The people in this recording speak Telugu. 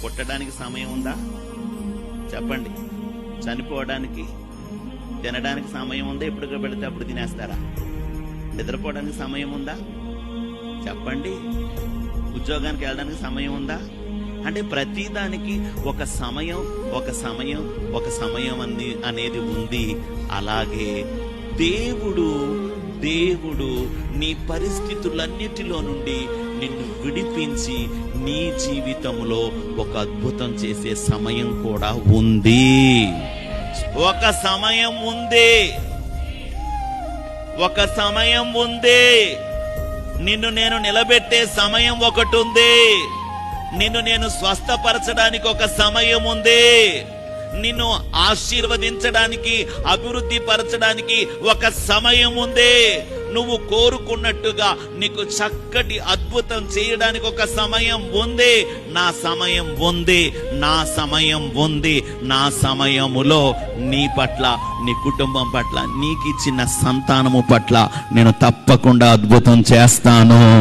పుట్టడానికి సమయం ఉందా? చెప్పండి. చనిపోవడానికి, తినడానికి సమయం ఉందా? ఎప్పుడు పెడితే అప్పుడు తినేస్తారా? నిద్రపోవడానికి సమయం ఉందా? చెప్పండి. ఉద్యోగానికి వెళ్ళడానికి సమయం ఉందా? అంటే ప్రతిదానికి ఒక సమయం అనేది ఉంది. అలాగే దేవుడు నీ పరిస్థితులన్నిటిలో నుండి నిన్ను విడిపించి నీ జీవితంలో ఒక అద్భుతం చేసే సమయం కూడా ఉంది. ఒక సమయం ఉంది. నిన్ను నేను నిలబెట్టే సమయం ఒకటి ఉంది. నిన్ను నేను స్వస్థపరచడానికి ఒక సమయం ఉంది. నిన్ను ఆశీర్వదించడానికి, అభివృద్ధి పరచడానికి ఒక సమయం ఉంది. నువ్వు కోరుకున్నట్టుగా నీకు చక్కటి అద్భుతం చేయడానికి ఒక సమయం ఉంది. నా సమయం ఉంది. నా సమయములో నీ పట్ల, నీ కుటుంబం పట్ల, నీకిచ్చిన సంతానము పట్ల నేను తప్పకుండా అద్భుతం చేస్తాను.